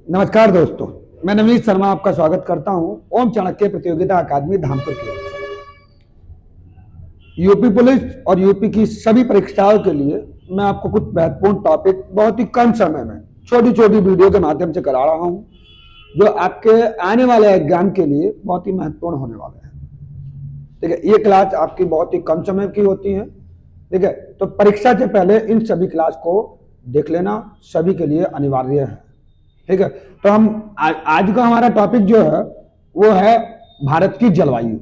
नमस्कार दोस्तों, मैं नवनीत शर्मा आपका स्वागत करता हूं ओम चाणक्य प्रतियोगिता अकादमी धामपुर की ओर से। यूपी पुलिस और यूपी की सभी परीक्षाओं के लिए मैं आपको कुछ महत्वपूर्ण टॉपिक बहुत ही कम समय में छोटी छोटी वीडियो के माध्यम से करा रहा हूं, जो आपके आने वाले एग्जाम के लिए बहुत ही महत्वपूर्ण होने वाले हैं। ठीक है, ये क्लास आपकी बहुत ही कम समय की होती है। ठीक है, तो परीक्षा से पहले इन सभी क्लास को देख लेना सभी के लिए अनिवार्य है। ठीक है, तो हम आज का हमारा टॉपिक जो है वो है भारत की जलवायु।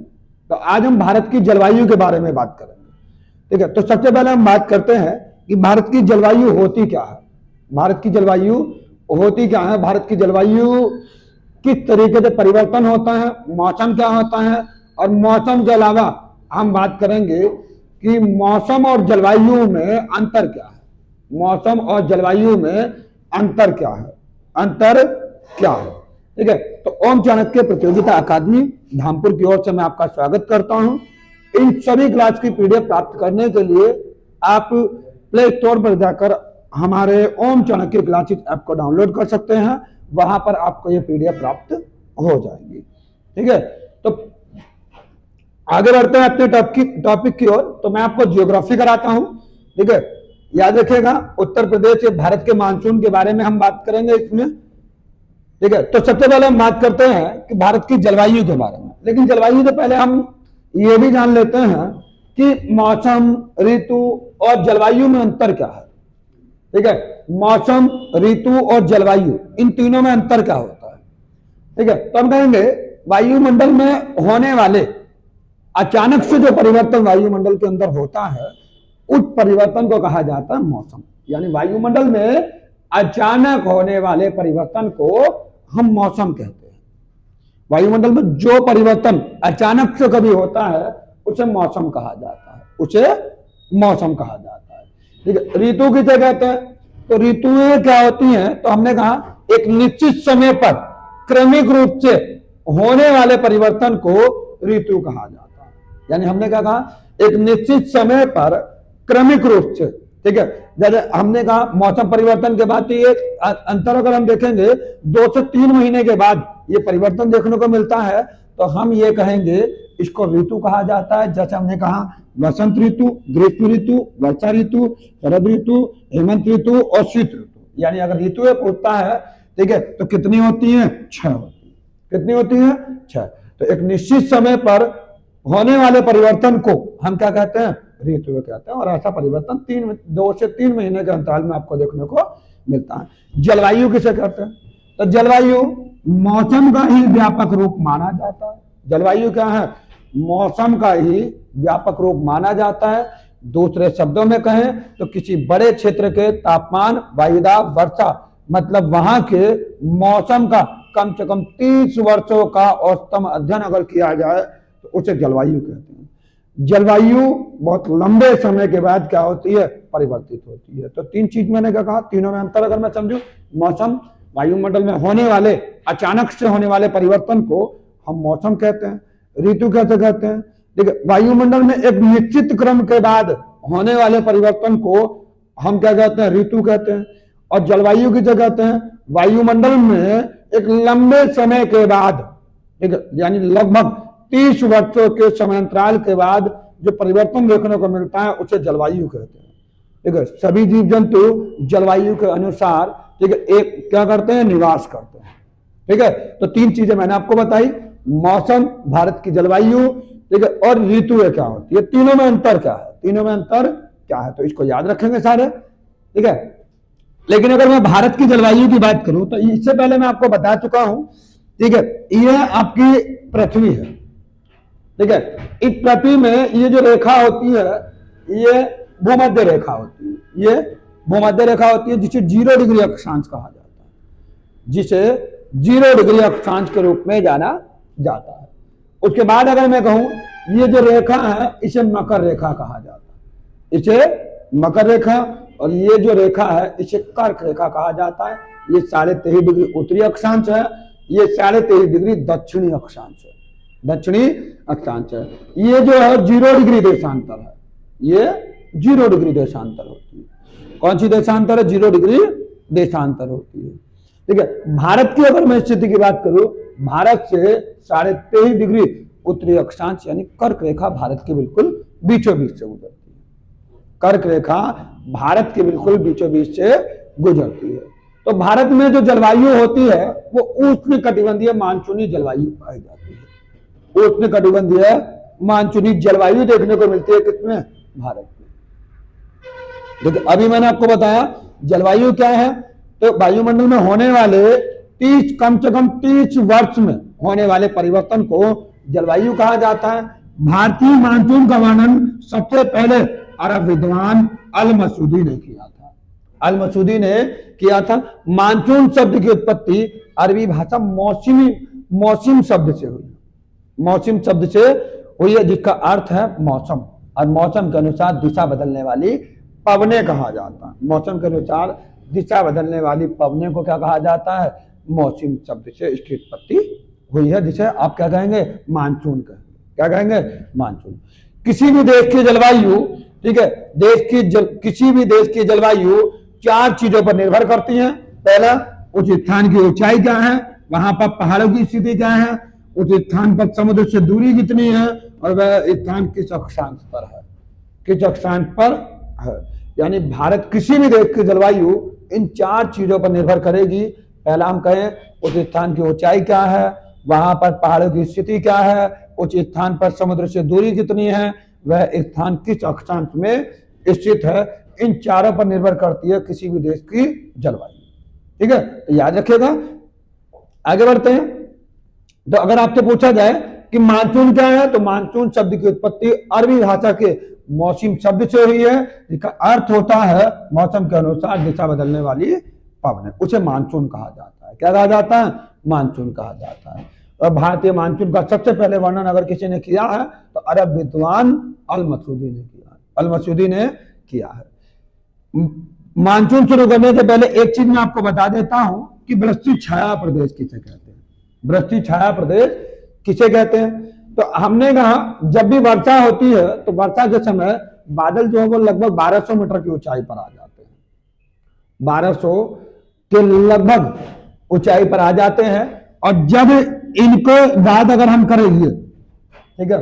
तो आज हम भारत की जलवायु के बारे में बात करेंगे। ठीक है, तो सबसे पहले हम बात करते हैं कि भारत की जलवायु होती क्या है। भारत की जलवायु होती क्या है, भारत की जलवायु किस तरीके से परिवर्तन होता है, मौसम क्या होता है, और मौसम के अलावा हम बात करेंगे कि मौसम और जलवायु में अंतर क्या है। मौसम और जलवायु में अंतर क्या है, अंतर क्या है। ठीक है, तो ओम चाणक्य प्रतियोगिता अकादमी धामपुर की ओर से मैं आपका स्वागत करता हूं। इन सभी क्लास की पीडीएफ प्राप्त करने के लिए आप प्ले स्टोर पर जाकर हमारे ओम चाणक्य क्लासेस ऐप को डाउनलोड कर सकते हैं। वहां पर आपको ये पीडीएफ प्राप्त हो जाएगी। ठीक है, तो आगे बढ़ते हैं अपने टॉपिक की ओर। तो मैं आपको ज्योग्राफी कराता हूं। ठीक है, याद रखिएगा, उत्तर प्रदेश या भारत के मानसून के बारे में हम बात करेंगे इसमें। ठीक है, तो सबसे पहले हम बात करते हैं कि भारत की जलवायु के बारे में। लेकिन जलवायु से पहले हम ये भी जान लेते हैं कि मौसम, ऋतु और जलवायु में अंतर क्या है। ठीक है, मौसम, ऋतु और जलवायु, इन तीनों में अंतर क्या होता है। ठीक है, तो हम कहेंगे वायुमंडल में होने वाले अचानक से जो परिवर्तन वायुमंडल के अंदर होता है, उस परिवर्तन को कहा जाता है मौसम। यानी वायुमंडल में अचानक होने वाले परिवर्तन को हम मौसम कहते हैं। वायुमंडल में जो परिवर्तन अचानक से कभी होता है उसे मौसम कहा जाता है, उसे मौसम कहा जाता है। ठीक है, ऋतु किसे कहते हैं, तो ऋतुएं क्या होती हैं, तो हमने कहा एक निश्चित समय पर क्रमिक रूप से होने वाले परिवर्तन को ऋतु कहा जाता है। यानी हमने क्या कहा, एक निश्चित समय पर क्रमिक रूप से। ठीक है, जैसे हमने कहा मौसम परिवर्तन के बाद ये अंतर अगर हम देखेंगे 2 से 3 महीने के बाद ये परिवर्तन देखने को मिलता है, तो हम ये कहेंगे इसको ऋतु कहा जाता है। जैसे हमने कहा वसंत ऋतु, ग्रीष्म ऋतु, वर्षा ऋतु, शरद ऋतु, हेमंत ऋतु और शीत ऋतु। यानी अगर ऋतु पूछता है, ठीक है, तो कितनी होती है, 6 होती है। कितनी होती है, 6। तो एक निश्चित समय पर होने वाले परिवर्तन को हम क्या कहते हैं, ऋतु कहते हैं। और ऐसा परिवर्तन 2 से 3 महीने के अंतराल में आपको देखने को मिलता है। जलवायु किसे कहते हैं, तो जलवायु मौसम का ही व्यापक रूप माना जाता है। जलवायु क्या है, मौसम का ही व्यापक रूप माना जाता है। दूसरे शब्दों में कहें तो किसी बड़े क्षेत्र के तापमान, वायुदाब, वर्षा, मतलब वहां के मौसम का कम से कम 30 वर्षों का औसतम अध्ययन अगर किया जाए तो उसे जलवायु कहते हैं। जलवायु बहुत लंबे समय के बाद क्या होती है, परिवर्तित होती है। तो 3 चीज मैंने क्या कहा, तीनों में अंतर अगर मैं समझू, मौसम, वायुमंडल में होने वाले अचानक से होने वाले परिवर्तन को हम मौसम कहते हैं। ऋतु कैसे कहते हैं, ठीक है, वायुमंडल में एक निश्चित क्रम के बाद होने वाले परिवर्तन को हम क्या कहते हैं, ऋतु कहते हैं। और जलवायु किसे कहते हैं, वायुमंडल में एक लंबे समय के बाद, ठीक है, यानी लगभग 30 वर्षों के समयांतराल के बाद जो परिवर्तन देखने को मिलता है उसे जलवायु कहते हैं। ठीक है, सभी जीव जंतु जलवायु के अनुसार, ठीक है, एक क्या करते हैं, निवास करते हैं। ठीक है, तो 3 चीजें मैंने आपको बताई, मौसम, भारत की जलवायु, ठीक है, और ऋतुएं क्या होती है। तीनों में अंतर क्या है, तीनों में अंतर क्या है, तो इसको याद रखेंगे सारे। ठीक है, लेकिन अगर मैं भारत की जलवायु की बात करूं तो इससे पहले मैं आपको बता चुका हूं। ठीक है, यह आपकी पृथ्वी है। ठीक है, इस पृथ्वी में ये जो रेखा होती है ये भूमध्य रेखा होती है। ये भूमध्य रेखा होती है जिसे 0 डिग्री अक्षांश कहा जाता है, जिसे 0 डिग्री अक्षांश के रूप में जाना जाता है। उसके बाद अगर मैं कहूं ये जो रेखा है इसे मकर रेखा कहा जाता है, इसे मकर रेखा। और ये जो रेखा है इसे कर्क रेखा कहा जाता है। ये 23.5 डिग्री उत्तरी अक्षांश है, ये 23.5 डिग्री दक्षिणी अक्षांश है, दक्षिणी अक्षांश है। ये जो है 0 डिग्री देशांतर है, ये 0 डिग्री देशांतर होती है। कौन सी देशांतर है, 0 डिग्री देशांतर होती है। ठीक है। भारत की अगर मैं स्थिति की बात करूं, भारत से 23.5 डिग्री उत्तरी अक्षांश यानी कर्क रेखा भारत के बिल्कुल बीचों बीच से गुजरती है। कर्क रेखा भारत के बिल्कुल बीचों बीच से गुजरती है। तो भारत में जो जलवायु होती है वो उष्ण कटिबंधीय मानसूनी जलवायु पाई जाती है। उष्ण कटिबंधीय मानसूनी जलवायु देखने को मिलती है किसमें? भारत में। देखिए अभी मैंने आपको बताया जलवायु क्या है, तो वायुमंडल में होने वाले 30 कम से कम 30 वर्ष में होने वाले परिवर्तन को जलवायु कहा जाता है। भारतीय मानसून का वर्णन सबसे पहले अरब विद्वान अल मसूदी ने किया था। अल मसूदी ने किया था। मानसून शब्द की उत्पत्ति अरबी भाषा मौसम शब्द से हुई। मौसम शब्द से हुई है जिसका अर्थ है मौसम, और मौसम के अनुसार दिशा बदलने वाली पवने कहा जाता है। मौसम के अनुसार दिशा बदलने वाली पवने को क्या कहा जाता है? मौसम शब्द से इसकी उत्पत्ति हुई है, जिसे आप क्या कहेंगे? मानसून कहेंगे। क्या कहेंगे? मानसून। किसी भी देश की जलवायु, ठीक है, किसी भी देश की जलवायु 4 चीजों पर निर्भर करती है। पहला, उस स्थान की ऊंचाई क्या है, वहां पर पहाड़ों की स्थिति क्या है, उस स्थान पर समुद्र से दूरी कितनी है, और वह स्थान किस अक्षांश पर है, किस अक्षांश पर है। यानी भारत किसी भी देश की जलवायु इन 4 चीजों पर निर्भर करेगी। पहला हम कहें उस स्थान की ऊंचाई क्या है, वहां पर पहाड़ों की स्थिति क्या है, उस स्थान पर समुद्र से दूरी कितनी है, वह स्थान किस अक्षांश में स्थित है। इन चारों पर निर्भर करती है किसी भी देश की जलवायु। ठीक है, तो याद रखिएगा। आगे बढ़ते हैं। तो अगर आपसे पूछा जाए कि मानसून क्या है, तो मानसून शब्द की उत्पत्ति अरबी भाषा के मौसम शब्द से हुई है, जिसका अर्थ होता है मौसम के अनुसार दिशा बदलने वाली पवनें। उसे मानसून कहा जाता है। क्या कहा जाता है? मानसून कहा जाता है। और भारतीय मानसून का सबसे पहले वर्णन अगर किसी ने किया है तो अरब विद्वान अल मसूदी ने किया है। अल मसूदी ने किया है। मानसून शुरू करने से पहले एक चीज मैं आपको बता देता हूं कि वृष्टि छाया प्रदेश किसे कहते हैं। वृष्टि छाया प्रदेश किसे कहते हैं? तो हमने कहा जब भी वर्षा होती है तो वर्षा के समय बादल जो है वो लगभग 1200 मीटर की ऊंचाई पर आ जाते हैं। 1200 के लगभग ऊंचाई पर आ जाते हैं। और जब इनको बात अगर हम करेंगे, ठीक है,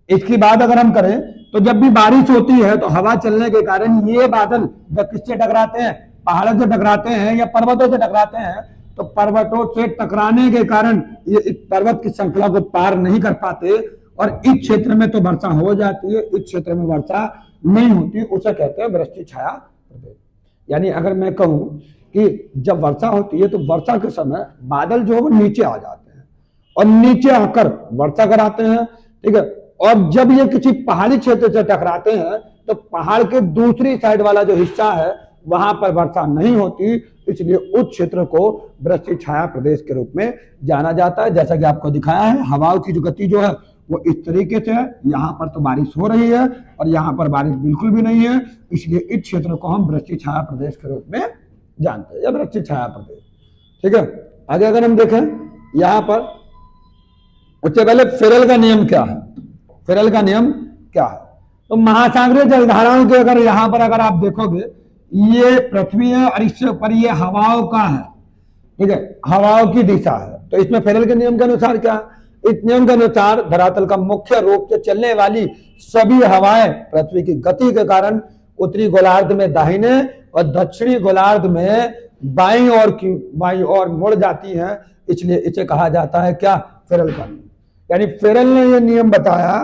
इसकी बात अगर हम करें तो जब भी बारिश होती है तो हवा चलने के कारण ये बादल जब किससे टकराते हैं? पहाड़ों से टकराते हैं या पर्वतों से टकराते हैं। तो पर्वतों से टकराने के कारण ये इस पर्वत की श्रृंखला को पार नहीं कर पाते, और इस क्षेत्र में तो वर्षा हो जाती है, इस क्षेत्र में वर्षा नहीं होती। उसे कहते हैं वृष्टि छाया प्रदेश। यानी अगर मैं कहूं कि जब वर्षा होती है तो वर्षा के समय बादल जो है वो नीचे आ जाते हैं और नीचे आकर वर्षा कराते हैं। ठीक है, और जब ये किसी पहाड़ी क्षेत्र से टकराते हैं तो पहाड़ के दूसरी साइड वाला जो हिस्सा है वहां पर वर्षा नहीं होती, इसलिए उस क्षेत्र को वृष्टि छाया प्रदेश के रूप में जाना जाता है। जैसा कि आपको दिखाया है, हवाओं की जो गति जो है वो इस तरीके से है। यहाँ पर तो बारिश हो रही है और यहाँ पर बारिश बिल्कुल भी नहीं है, इसलिए इस क्षेत्र को हम वृष्टि छाया प्रदेश के रूप में जानते हैं, या वृष्टि छाया प्रदेश। ठीक है, आगे अगर हम देखें यहाँ पर, उससे पहले फेरल का नियम क्या है? फेरल का नियम क्या है? तो महासागरीय जलधाराओं के अगर यहाँ पर अगर आप देखोगे, ये पृथ्वी है और इससे ऊपर ये हवाओं का है। ठीक है, हवाओं की दिशा है। तो इसमें फेरल के नियम के अनुसार क्या? इस नियम के अनुसार धरातल का मुख्य रूप से चलने वाली सभी हवाएं पृथ्वी की गति के कारण उत्तरी गोलार्ध में दाहिने और दक्षिणी गोलार्ध में बाईं ओर मुड़ जाती हैं, इसलिए इसे कहा जाता है क्या? फेरल का नियम। यानी फेरल ने यह नियम बताया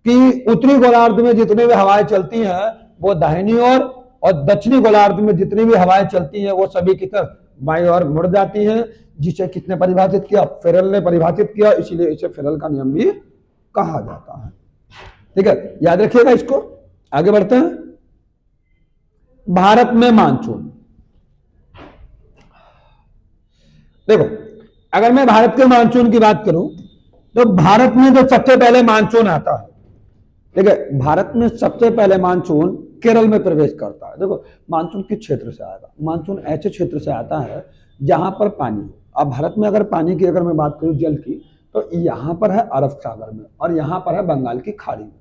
कि उत्तरी गोलार्ध में जितनी भी हवाएं चलती हैं वो दाहिनी ओर, और दक्षिणी गोलार्ध में जितनी भी हवाएं चलती हैं वो सभी की तरफ बाईं ओर मुड़ जाती हैं। जिसे किसने परिभाषित किया? फेरल ने परिभाषित किया, इसीलिए इसे फेरल का नियम भी कहा जाता है। ठीक है, याद रखिएगा इसको। आगे बढ़ते हैं। भारत में मानसून, देखो अगर मैं भारत के मानसून की बात करूं तो भारत में जो सबसे पहले मानसून आता है, ठीक है, भारत में सबसे पहले मानसून केरल में प्रवेश करता है। देखो मानसून किस क्षेत्र से आएगा? मानसून ऐसे क्षेत्र से आता है जहां पर पानी हो। अब भारत में अगर पानी की अगर मैं बात करूं, जल की, तो यहां पर है अरब सागर में और यहां पर है बंगाल की खाड़ी में।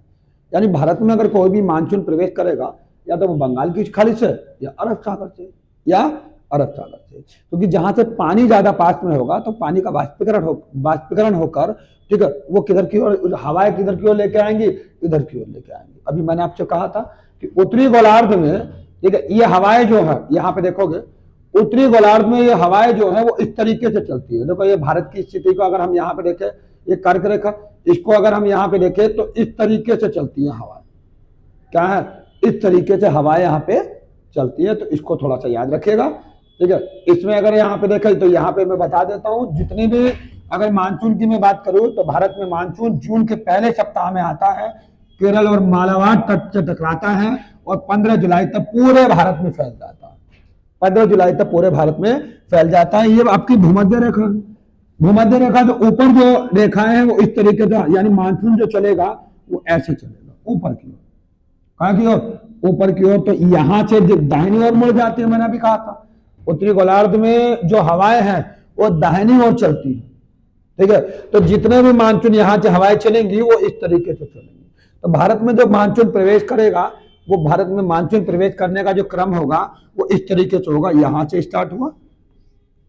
यानी भारत में अगर कोई भी मानसून प्रवेश करेगा या तो वो बंगाल की खाड़ी से या अरब सागर से या अरब सागर से, क्योंकि जहां से पानी ज्यादा पास में होगा तो पानी का वाष्पीकरण होकर, ठीक है, वो किधर की ओर, हवाएं किधर की ओर लेके आएंगी, इधर की ओर लेके आएंगी। अभी मैंने आपसे कहा था कि उत्तरी गोलार्ध में, ठीक है, ये हवाएं जो है, यहाँ पे देखोगे उत्तरी गोलार्ध में ये हवाएं जो है वो इस तरीके से चलती है। देखो ये भारत की स्थिति को अगर हम यहाँ पे देखें, ये कर्क रेखा, इसको अगर हम यहाँ पे देखें तो इस तरीके से चलती है हवाएं। क्या है, इस तरीके से हवाएं यहाँ पे चलती है, तो इसको थोड़ा सा याद रखिएगा, ठीक है। इसमें अगर यहाँ पे देखें तो यहाँ पे मैं बता देता हूँ, जितनी भी अगर मानसून की मैं बात करूं तो भारत में मानसून जून के पहले सप्ताह में आता है, केरल और मालाबार तट से टकराता है और 15 जुलाई तक पूरे भारत में फैल जाता है। 15 जुलाई तक पूरे भारत में फैल जाता है। ये आपकी भूमध्य रेखा, भूमध्य रेखा जो ऊपर जो रेखाएं हैं वो इस तरीके से, यानी मानसून जो चलेगा वो ऐसे चलेगा ऊपर की ओर, कहां की ओर, ऊपर की ओर। तो यहां से दाहिनी ओर मुड़ जाती है, मैंने अभी कहा था उत्तरी गोलार्ध में जो हवाएं हैं वो दाहिनी ओर चलती है, ठीक है। तो जितने भी मानसून यहाँ से हवाएं चलेंगी वो इस तरीके से चलेंगी। तो भारत में जो मानसून प्रवेश करेगा, वो भारत में मानसून प्रवेश करने का जो क्रम होगा वो इस तरीके से होगा। यहां से स्टार्ट हुआ,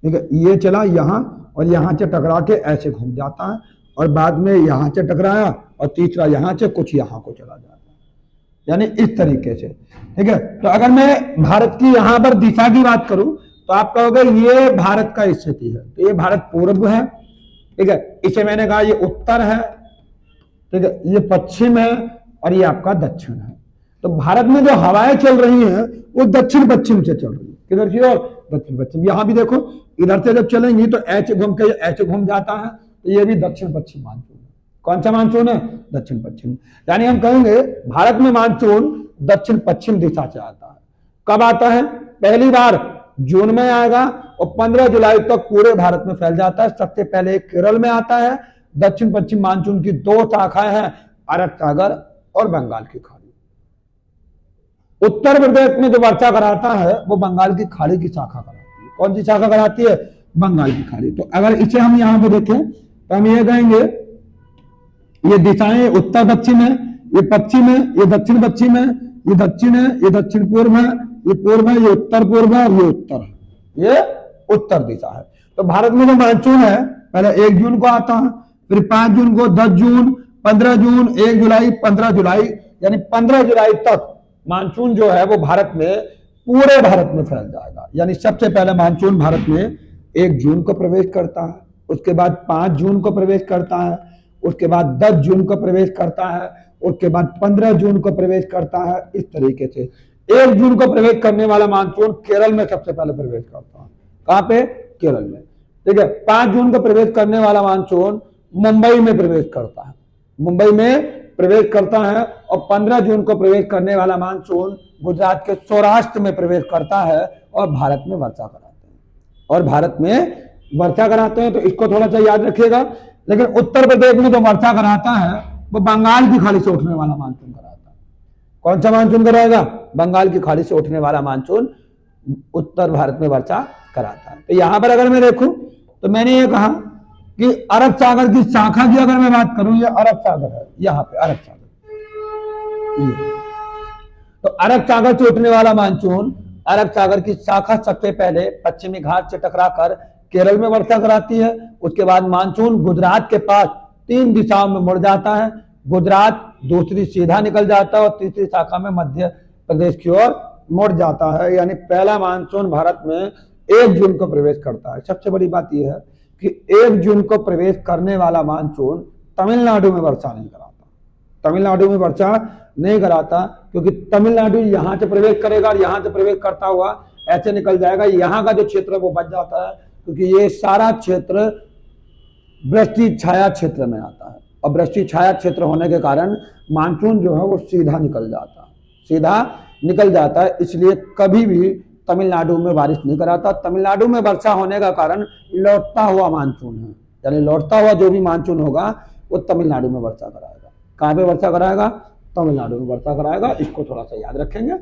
ठीक है, ये चला यहाँ और यहाँ से टकरा के ऐसे घूम जाता है और बाद में यहाँ से टकराया और तीसरा यहाँ से कुछ यहाँ को चला जाता है, यानी इस तरीके से, ठीक है। तो अगर मैं भारत की यहाँ पर दिशा की बात करूं तो आप कहोगे ये भारत का स्थिति है, तो ये भारत पूर्व है, ठीक है, इसे मैंने कहा ये उत्तर है, ठीक है, ये पश्चिम है और ये आपका दक्षिण है। तो भारत में जो हवाएं चल रही हैं वो दक्षिण पश्चिम से चल रही है, किधर की ओर, दक्षिण पश्चिम। यहां भी देखो इधर से जब चलेंगी तो ऐसे घूम के ऐसे घूम जाता है, तो ये भी दक्षिण पश्चिम मानसून है। कौन सा मानसून है, दक्षिण पश्चिम। यानी हम कहेंगे भारत में मानसून दक्षिण पश्चिम दिशा से आता है। कब आता है, पहली बार जून में आएगा और 15 जुलाई तक पूरे भारत में फैल जाता है। सबसे पहले केरल में आता है। दक्षिण पश्चिम मानसून की दो शाखाएं हैं, अरब सागर और बंगाल की खाड़ी। उत्तर प्रदेश में जो वर्षा कराता है वो बंगाल की खाड़ी की शाखा कराती है। कौन सी शाखा कराती है, बंगाल की खाड़ी। तो अगर इसे हम यहां पे देखें तो हम ये कहेंगे ये दिशाएं उत्तर पश्चिम है, ये पश्चिम है, ये दक्षिण पश्चिम है, ये दक्षिण है, ये दक्षिण पूर्व है, ये पूर्व है, ये उत्तर पूर्व है और ये उत्तर है, ये उत्तर दिशा है। तो भारत में जो मानसून है पहले 1 जून को आता है, फिर 5 जून को, 10 जून, 15 जून, 1 जुलाई, 15 जुलाई, यानी 15 जुलाई तक मानसून जो है वो भारत में, पूरे भारत में फैल जाएगा। यानी सबसे पहले मानसून भारत में 1 जून को प्रवेश करता है, उसके बाद 5 जून को प्रवेश करता है, उसके बाद 10 जून को प्रवेश करता है, उसके बाद 15 जून को प्रवेश करता है। इस तरीके से 1 जून को प्रवेश करने वाला मानसून केरल में सबसे पहले प्रवेश करता है। कहां पे, केरल में, ठीक है। 5 जून को प्रवेश करने वाला मानसून मुंबई में प्रवेश करता है, मुंबई में प्रवेश करता है। और 15 जून को प्रवेश करने वाला मानसून गुजरात के सौराष्ट्र में प्रवेश करता है और भारत में वर्षा कराते हैं, और भारत में वर्षा कराते हैं। तो इसको थोड़ा सा याद रखिएगा। लेकिन उत्तर प्रदेश में जो वर्षा कराता है वो बंगाल की खाड़ी से उठने वाला मानसून कराता है। कौन सा मानसून कराएगा, बंगाल की खाड़ी से उठने वाला मानसून उत्तर भारत में वर्षा कराता है। तो यहां पर अगर मैं देखूं तो मैंने ये कहा कि अरब सागर की शाखा की अगर मैं बात करूं, ये अरब सागर है, यहाँ पे अरब सागर। तो अरब सागर से उठने वाला मानसून, अरब सागर की शाखा सबसे पहले पश्चिमी घाट से टकराकर केरल में वर्षा कराती है। उसके बाद मानसून गुजरात के पास 3 दिशाओं में मुड़ जाता है। गुजरात, दूसरी सीधा निकल जाता है और तीसरी शाखा में मध्य प्रदेश की ओर मुड़ जाता है। यानी पहला मानसून भारत में 1 जून को प्रवेश करता है। सबसे बड़ी बात यह है कि 1 जून को प्रवेश करने वाला मानसून तमिलनाडु में वर्षा नहीं कराता, तमिलनाडु में वर्षा नहीं कराता, क्योंकि तमिलनाडु यहां से प्रवेश करेगा और यहां से प्रवेश करता हुआ ऐसे निकल जाएगा। यहां का जो क्षेत्र है वो बच जाता है, क्योंकि ये सारा क्षेत्र वृष्टि छाया क्षेत्र में आता है और वृष्टि छाया क्षेत्र होने के कारण मानसून जो है वो सीधा निकल जाता है, सीधा निकल जाता है। इसलिए कभी भी तमिलनाडु में बारिश नहीं कराता। तमिलनाडु में वर्षा होने का कारण लौटता हुआ मानसून है, यानी लौटता हुआ जो भी मानसून होगा वो तमिलनाडु में वर्षा कराएगा। कहां पे वर्षा कराएगा, तमिलनाडु में वर्षा कराएगा। इसको थोड़ा सा याद रखेंगे,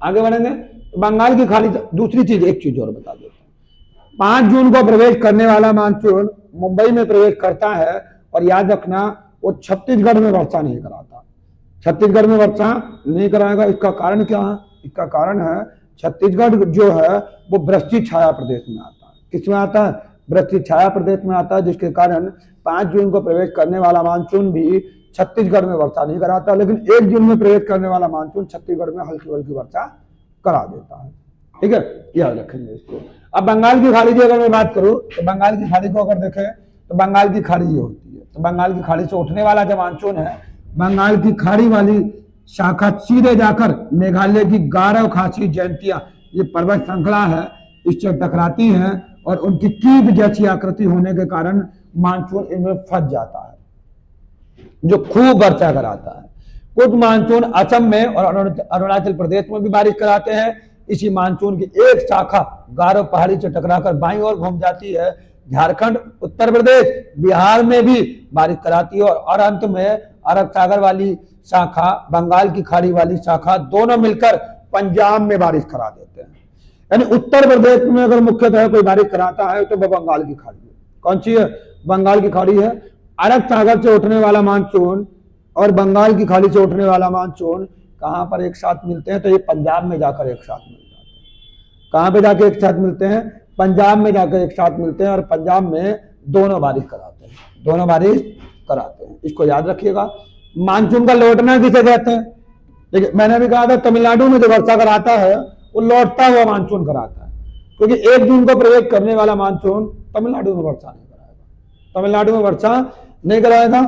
आगे बढ़ेंगे। बंगाल की खाड़ी, दूसरी चीज, एक चीज और बता देता हूं। 5 जून को प्रवेश करने वाला मानसून मुंबई में प्रवेश करता है और याद रखना वो छत्तीसगढ़ में वर्षा नहीं कराता, छत्तीसगढ़ में वर्षा नहीं कराएगा। इसका कारण क्या है, इसका कारण है छत्तीसगढ़ जो है वो वृष्टि छाया प्रदेश में आता है। किसमें आता है? वृष्टि छाया प्रदेश में आता है, जिसके कारण 5 जून को प्रवेश करने वाला मानसून भी छत्तीसगढ़ में वर्षा नहीं कराता, लेकिन 1 जून में प्रवेश करने वाला मानसून छत्तीसगढ़ में हल्की हल्की वर्षा करा देता है। ठीक है, याद रखेंगे इसको। अब बंगाल की खाड़ी की अगर मैं बात करूं तो बंगाल की खाड़ी को अगर देखें तो बंगाल की खाड़ी ये होती है। तो बंगाल की खाड़ी से उठने वाला जो मानसून है, बंगाल की खाड़ी वाली शाखा सीधे जाकर मेघालय की गारो खासी जयंतियां, ये पर्वत श्रृंखला है, इससे टकराती हैं और उनकी कीप जैसी आकृति होने के कारण मानसून इनमें फंस जाता है, जो खूब वर्षा कराता है। कुछ मानसून असम में और अरुणाचल प्रदेश में भी बारिश कराते हैं। इसी मानसून की एक शाखा गारो पहाड़ी से टकराकर बाईं ओर घूम जाती है, झारखंड, उत्तर प्रदेश, बिहार में भी बारिश कराती है और अंत में अरब सागर वाली शाखा, बंगाल की खाड़ी वाली शाखा, दोनों मिलकर पंजाब में बारिश करा देते हैं। यानी उत्तर प्रदेश में अगर मुख्यतः कोई बारिश कराता है तो वह बंगाल की खाड़ी है। कौन सी है? बंगाल की खाड़ी है। अरब सागर से उठने वाला मानसून और बंगाल की खाड़ी से उठने वाला मानसून कहां पर एक साथ मिलते हैं? तो ये पंजाब में जाकर एक साथ मिल जाते हैं। कहां पे जाकर एक साथ मिलते हैं? पंजाब में जाकर एक साथ मिलते हैं और पंजाब में दोनों बारिश कराते हैं, दोनों बारिश कराते हैं। इसको याद रखिएगा। मानसून का लौटना किसे कहते हैं? देखिए, मैंने भी कहा था तमिलनाडु में जो वर्षा कराता है वो लौटता हुआ मानसून कराता है, क्योंकि 1 जून को प्रवेश करने वाला मानसून तमिलनाडु में वर्षा नहीं कराएगा, तमिलनाडु में वर्षा नहीं कराएगा।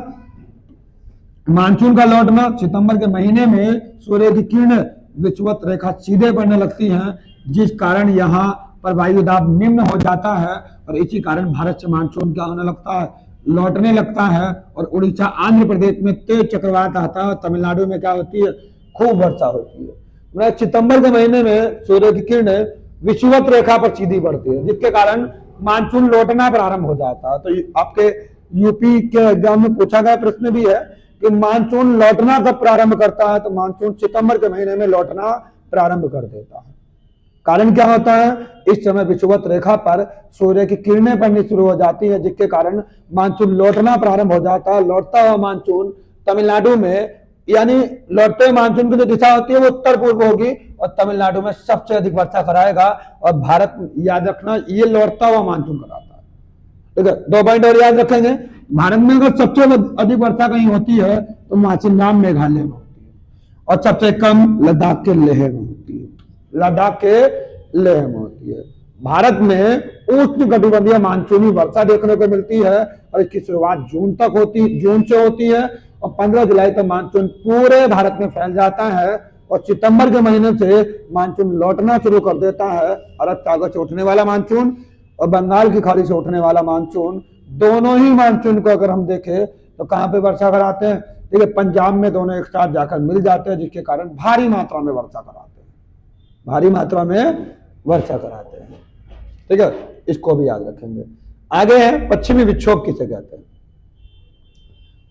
मानसून का लौटना सितंबर के महीने में सूर्य की किरण विषुवत रेखा सीधे पड़ने लगती हैं, जिस कारण यहाँ पर वायु दाब निम्न हो जाता है और इसी कारण भारत से मानसून क्या होने लगता है? लौटने लगता है और उड़ीसा, आंध्र प्रदेश में तेज चक्रवात आता है और तमिलनाडु में क्या होती है? खूब वर्षा होती है। सितंबर के महीने में सूर्य की किरणें विषुवत रेखा पर सीधी बढ़ती है, जिसके कारण मानसून लौटना प्रारंभ हो जाता है। तो आपके यूपी के एग्जाम में पूछा गया प्रश्न भी है कि मानसून लौटना कब प्रारंभ करता है? तो मानसून सितंबर के महीने में लौटना प्रारंभ कर देता है। कारण क्या होता है? इस समय विषुवत रेखा पर सूर्य की किरणें पड़नी शुरू हो जाती है, जिसके कारण मानसून लौटना प्रारंभ हो जाता है। लौटता हुआ मानसून तमिलनाडु में, यानी लौटते हुए मानसून की जो दिशा होती है वो उत्तर पूर्व होगी और तमिलनाडु में सबसे अधिक वर्षा कराएगा। और भारत, याद रखना, ये लौटता हुआ मानसून कराता है। ठीक है, 2 पॉइंट और याद रखेंगे। भारत में अगर सबसे अधिक वर्षा कहीं होती है तो माचिनराम मेघालय में होती है और सबसे कम लद्दाख के लेह में होती है, लद्दाख के लेह में होती है। भारत में उष्णकटिबंधीय मानसूनी वर्षा देखने को मिलती है और इसकी शुरुआत जून से होती है और 15 जुलाई तक मानसून पूरे भारत में फैल जाता है और सितंबर के महीने से मानसून लौटना शुरू कर देता है। अरब सागर से उठने वाला मानसून और बंगाल की खाड़ी से उठने वाला मानसून, दोनों ही मानसून को अगर हम देखें तो कहां पे वर्षा कराते हैं? देखिए, पंजाब में दोनों एक साथ जाकर मिल जाते हैं, जिसके कारण भारी मात्रा में वर्षा कराते हैं, भारी मात्रा में वर्षा कराते हैं। ठीक है, इसको भी याद रखेंगे। आगे है पश्चिमी विक्षोभ किसे कहते हैं?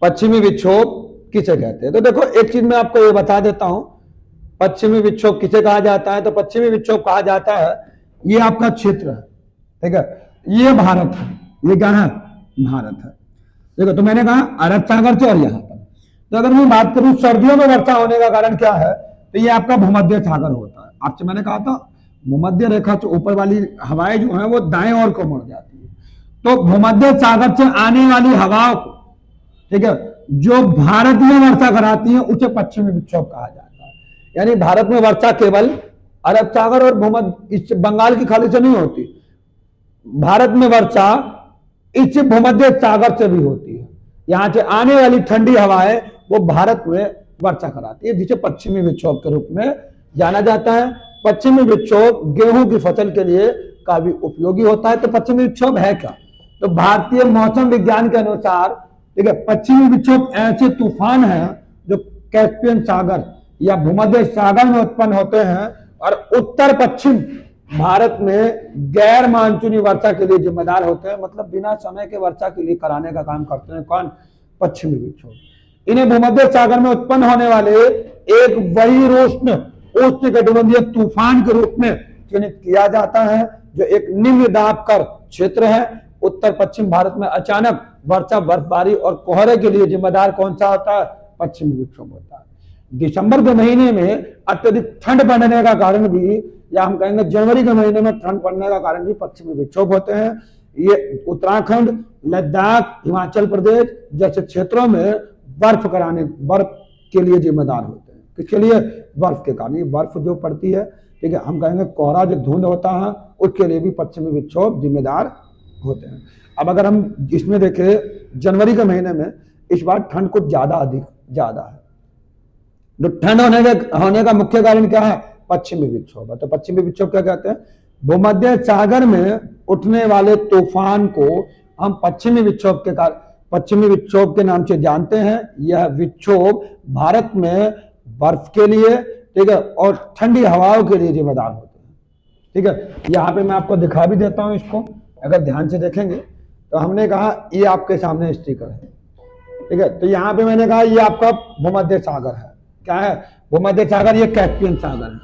पश्चिमी विक्षोभ किसे कहते हैं? तो देखो, एक चीज मैं आपको ये बता देता हूं, पश्चिमी विक्षोभ किसे कहा जाता है? तो पश्चिमी विक्षोभ कहा जाता है, ये आपका क्षेत्र है, ठीक है, ये भारत है, ये क्या है? भारत है। देखो, तो मैंने कहा अरब सागर से और यहाँ पर। तो अगर मैं बात करूं सर्दियों में वर्षा होने का कारण क्या है, तो ये आपका भूमध्य सागर होता है। आपसे मैंने कहा था भूमध्य रेखा से ऊपर वाली हवाएं जो है वो दाएं ओर को मुड़ जाती है, तो भूमध्य सागर से आने वाली हवाओं को, ठीक है, जो भारत में वर्षा कराती है उसे पश्चिमी विक्षोभ कहा जाता है। यानी भारत में वर्षा केवल अरब सागर और बंगाल की खाड़ी से नहीं होती, भारत में वर्षा इस भूमध्य सागर से भी होती है। यहां से आने वाली ठंडी हवाएं वो भारत में वर्षा कराती है, जिसे पश्चिमी विक्षोभ के रूप में जाना जाता है। पश्चिमी विक्षोभ गेहूं की फसल के लिए काफी उपयोगी होता है। तो पश्चिमी विक्षोभ है क्या? तो भारतीय मौसम विज्ञान के अनुसार, ठीक है, पश्चिमी विक्षोभ ऐसे तूफान है जो कैस्पियन सागर या भूमध्य सागर में उत्पन्न होते हैं और उत्तर पश्चिम भारत में गैर मानसूनी वर्षा के लिए जिम्मेदार होते हैं, मतलब बिना समय के वर्षा के लिए कराने का काम करते हैं। कौन? पश्चिमी विक्षोभ। इन्हें भूमध्य सागर में उत्पन्न होने वाले एक उष्णकटिबंधीय तूफान के रूप में चिन्हित किया जाता है, जो एक निम्न दाब का क्षेत्र है। उत्तर पश्चिम भारत में अचानक वर्षा, बर्फबारी और कोहरे के लिए जिम्मेदार कौन सा होता है? पश्चिमी विक्षोभ होता है। दिसंबर के महीने में अत्यधिक ठंड बढ़ने का कारण भी या हम कहेंगे जनवरी के महीने में ठंड पड़ने का कारण भी पश्चिमी विक्षोभ होते हैं। ये उत्तराखंड, लद्दाख, हिमाचल प्रदेश जैसे क्षेत्रों में बर्फ के लिए जिम्मेदार होते हैं। किसके लिए? बर्फ के कारण। ये बर्फ जो पड़ती है, ठीक है, हम कहेंगे कोहरा जो धुंध होता है, उसके लिए भी पश्चिमी विक्षोभ जिम्मेदार होते हैं। अब अगर हम इसमें देखें जनवरी के महीने में इस बार ठंड कुछ ज्यादा है। तो ठंड होने का मुख्य कारण क्या है? पश्चिमी विक्षोभ है। तो पश्चिमी विक्षोभ क्या कहते हैं? भूमध्य सागर में उठने वाले तूफान को हम पश्चिमी विक्षोभ के नाम से जानते हैं। यह विक्षोभ भारत में बर्फ के लिए, ठीक है, और ठंडी हवाओं के लिए जिम्मेदार होते हैं। ठीक है, यहाँ पे मैं आपको दिखा भी देता हूँ इसको, अगर ध्यान से देखेंगे तो हमने कहा ये आपके सामने स्टिकर है, ठीक है। तो यहाँ पे मैंने कहा ये आपका भूमध्य सागर है। क्या है? भूमध्य सागर, ये कैस्पियन सागर है।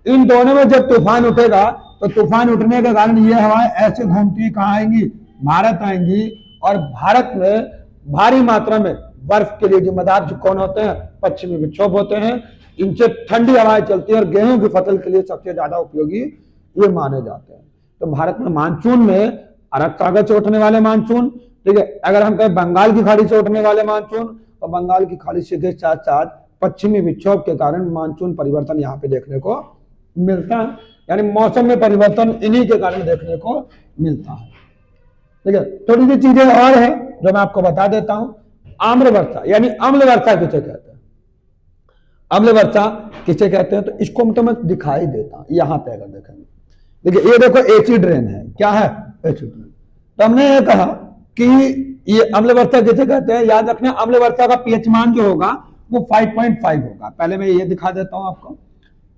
इन दोनों में जब तूफान उठेगा तो तूफान उठने के कारण ये हवाएं ऐसे घूमती कहाँ आएंगी? भारत आएंगी, और भारत में भारी मात्रा में बर्फ के लिए जिम्मेदार जो कौन होते हैं? पश्चिमी विक्षोभ होते हैं। इनसे ठंडी हवाएं चलती है और गेहूं की फसल के लिए सबसे ज्यादा उपयोगी ये माने जाते हैं। तो भारत में मानसून में अरब सागर से उठने वाले मानसून, ठीक है, अगर हम कहें बंगाल की खाड़ी से उठने वाले मानसून, तो बंगाल की खाड़ी से के साथ साथ पश्चिमी विक्षोभ के कारण मानसून परिवर्तन यहाँ पे देखने को मिलता है। यानी मौसम में परिवर्तन इन्हीं के कारण देखने को मिलता है। ठीक है, थोड़ी सी चीजें और है जो मैं आपको बता देता हूं। आम्र वर्षा, यानी अम्ल वर्षा किसे कहते हैं? अम्ल वर्षा किसे कहते हैं? तो इसको मैं दिखाई देता हूं। यहां पे अगर देखेंगे, देखिए ये देखो एसिड रेन है। क्या है? Acid rain. तो हमने ये कहा कि ये अम्ल वर्षा किसे कहते हैं? याद रखना, अम्ल वर्षा का पीएच मान जो होगा वो 5.5 होगा। पहले मैं ये दिखा देता हूं आपको।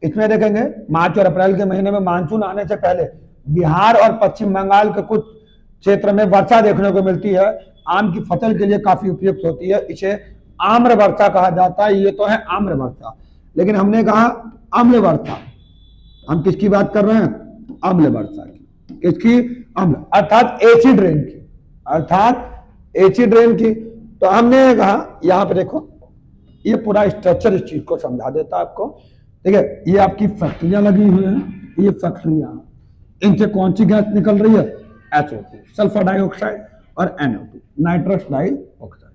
इसमें देखेंगे मार्च और अप्रैल के महीने में मानसून आने से पहले बिहार और पश्चिम बंगाल के कुछ क्षेत्र में वर्षा देखने को मिलती है। आम की फसल के लिए काफी उपयुक्त होती है। इसे आम्र वर्षा कहा जाता है। ये तो है आम्र वर्षा, लेकिन हमने कहा अम्ल वर्षा। हम किसकी बात कर रहे हैं? अम्ल वर्षा की। किसकी? अम्ल, अर्थात एसिड रेन की, अर्थात एसिड रेन की। तो हमने कहा यहाँ पे देखो, ये पूरा स्ट्रक्चर इस चीज को समझा देता है आपको। ठीक है, ये आपकी फैक्ट्रियां लगी हुई हैं। ये फैक्ट्रियां, इनसे कौन सी गैस निकल रही है? SO2, सल्फर डाइऑक्साइड, और NO2, नाइट्रस डाइऑक्साइड।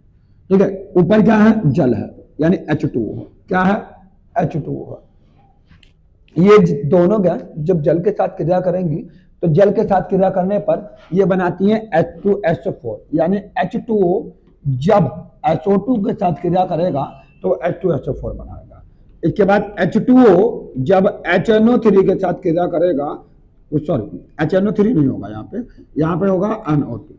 ठीक है, ऊपर क्या है? जल है, यानी H2O। क्या है? H2O है। ये दोनों गैस जब जल के साथ क्रिया करेंगी तो जल के साथ क्रिया करने पर ये बनाती है H2SO4, यानी H2O जब SO2 के साथ क्रिया करेगा तो H2SO4 बनाएगा। इसके बाद H2O जब HNO3 के साथ क्रिया करेगा, सॉरी HNO3 नहीं होगा यहाँ पे होगा NO2।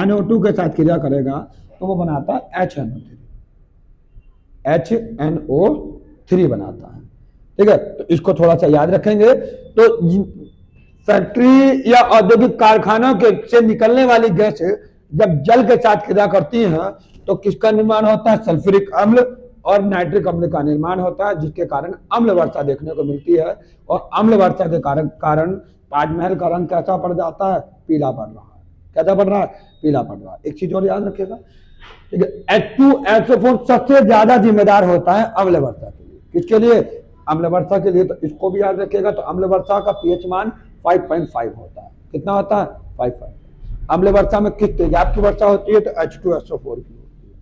NO2 के साथ क्रिया करेगा तो वो बनाता है HNO3 बनाता है। ठीक है, तो इसको थोड़ा सा याद रखेंगे। तो फैक्ट्री या औद्योगिक कारखानों के से निकलने वाली गैस जब जल के साथ क्रिया करती हैं तो किसका निर्माण होता है? सल्फ्यूरिक अम्ल और नाइट्रिक अम्ल का निर्माण होता है, जिसके कारण अम्ल वर्षा देखने को मिलती है। और अम्ल वर्षा के कारण ताजमहल का रंग कैसा पड़ जाता है? पीला पड़ रहा है। कैसा पड़ रहा है? पीला पड़ रहा है। एक चीज और याद रखिएगा, ठीक है, H2SO4 सबसे ज्यादा जिम्मेदार होता है अम्ल वर्षा के लिए। किसके लिए? अम्ल वर्षा के लिए। तो इसको भी याद रखिएगा। तो अम्ल वर्षा का पीएच मान 5.5 होता है। कितना होता है? 5.5। अम्ल वर्षा में किस तेजाब की वर्षा होती है? तो H2SO4 की होती है।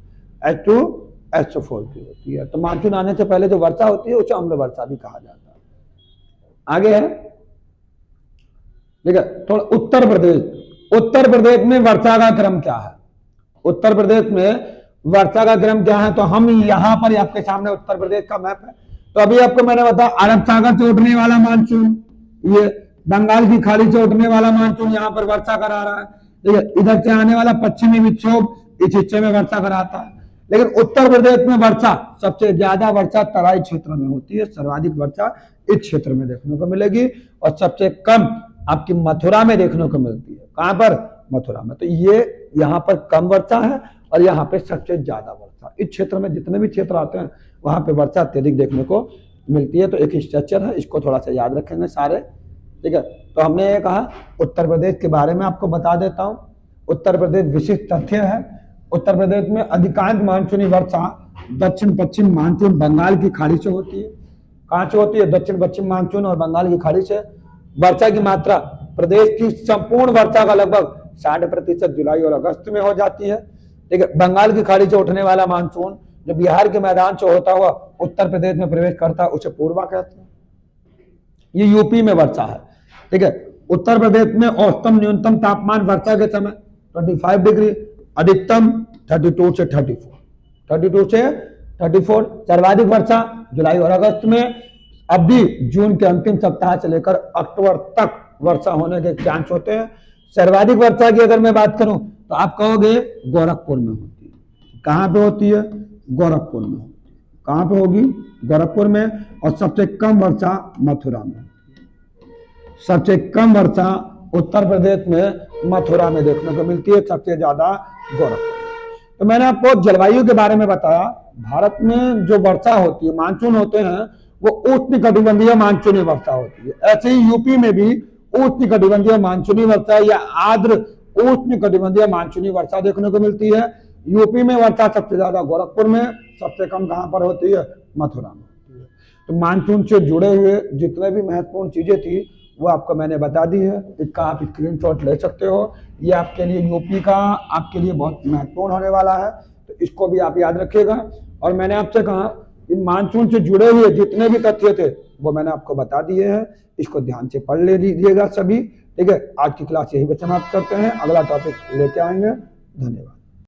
H2SO4 की होती है। तो मानसून आने से पहले जो वर्षा होती है उसे अम्ल वर्षा भी कहा जाता है। आगे है, ठीक है, थोड़ा उत्तर प्रदेश में वर्षा का क्रम क्या है? उत्तर प्रदेश में वर्षा का क्रम क्या है? तो हम यहाँ पर आपके सामने उत्तर प्रदेश का मैप है। तो अभी आपको मैंने बताया अरब सागर से उठने वाला मानसून, ये बंगाल की खाड़ी से उठने वाला मानसून यहाँ पर वर्षा करा रहा है। ठीक है, इधर से आने वाला पश्चिमी विक्षोभ इस हिस्से में वर्षा कराता है। लेकिन उत्तर प्रदेश में वर्षा, सबसे ज्यादा वर्षा तराई क्षेत्र में होती है। सर्वाधिक वर्षा इस क्षेत्र में देखने को मिलेगी और सबसे कम आपकी मथुरा में देखने को मिलती है। कहां पर? मथुरा में। तो ये यहाँ पर कम वर्षा है और यहाँ पे सबसे ज्यादा वर्षा। इस क्षेत्र में जितने भी क्षेत्र आते हैं वहां पे वर्षा अत्यधिक देखने को मिलती है। तो एक स्ट्रक्चर है, इसको थोड़ा सा याद रखेंगे सारे। ठीक है, तो हमने ये कहा उत्तर प्रदेश के बारे में आपको बता देता हूं। उत्तर प्रदेश विशिष्ट तथ्य है। उत्तर प्रदेश में अधिकांश मानसूनी वर्षा दक्षिण पश्चिम मानसून बंगाल की खाड़ी से होती है। कहाँ से होती है? दक्षिण पश्चिम मानसून और बंगाल की खाड़ी से। वर्षा की मात्रा प्रदेश की संपूर्ण वर्षा का लगभग 60% जुलाई और अगस्त में हो जाती है। ठीक है, बंगाल की खाड़ी से उठने वाला मानसून जो बिहार के मैदान से होता हुआ उत्तर प्रदेश में प्रवेश करता है उसे पूर्वा कहते हैं। ये यूपी में वर्षा है। ठीक है, उत्तर प्रदेश में औसतम न्यूनतम तापमान वर्षा के समय 25 डिग्री, अधिकतम 32 से 34। सर्वाधिक वर्षा जुलाई और अगस्त में। अब भी जून के अंतिम सप्ताह से लेकर अक्टूबर तक वर्षा होने के चांस होते हैं। सर्वाधिक वर्षा की अगर मैं बात करूं तो आप कहोगे गोरखपुर में होती है। कहां पे होती है? गोरखपुर में होती है। कहां पे होगी? गोरखपुर में। और सबसे कम वर्षा मथुरा में। सबसे कम वर्षा उत्तर प्रदेश में मथुरा में देखने को मिलती है, सबसे ज्यादा गोरखपुर। तो मैंने आपको जलवायु के बारे में बताया। भारत में जो वर्षा होती है, मानसून होते हैं, वो उष्णकटिबंधीय मानसूनी वर्षा होती है। ऐसे ही यूपी में भी उष्णकटिबंधीय मानसूनी वर्षा या आर्द्र उष्णकटिबंधीय मानसूनी वर्षा देखने को मिलती है। यूपी में वर्षा सबसे ज्यादा गोरखपुर में, सबसे कम कहां पर होती है? मथुरा में होती है। तो मानसून से जुड़े हुए जितने भी महत्वपूर्ण चीजें थी वो आपको मैंने बता दी है। इसका आप स्क्रीनशॉट ले सकते हो। ये आपके लिए यूपी का आपके लिए बहुत महत्वपूर्ण होने वाला है, तो इसको भी आप याद रखिएगा। और मैंने आपसे कहा इन मानसून से जुड़े हुए जितने भी तथ्य थे वो मैंने आपको बता दिए हैं। इसको ध्यान से पढ़ ले लीजिएगा सभी। ठीक है, आज की क्लास यही पे समाप्त करते हैं, अगला टॉपिक लेके आएंगे। धन्यवाद।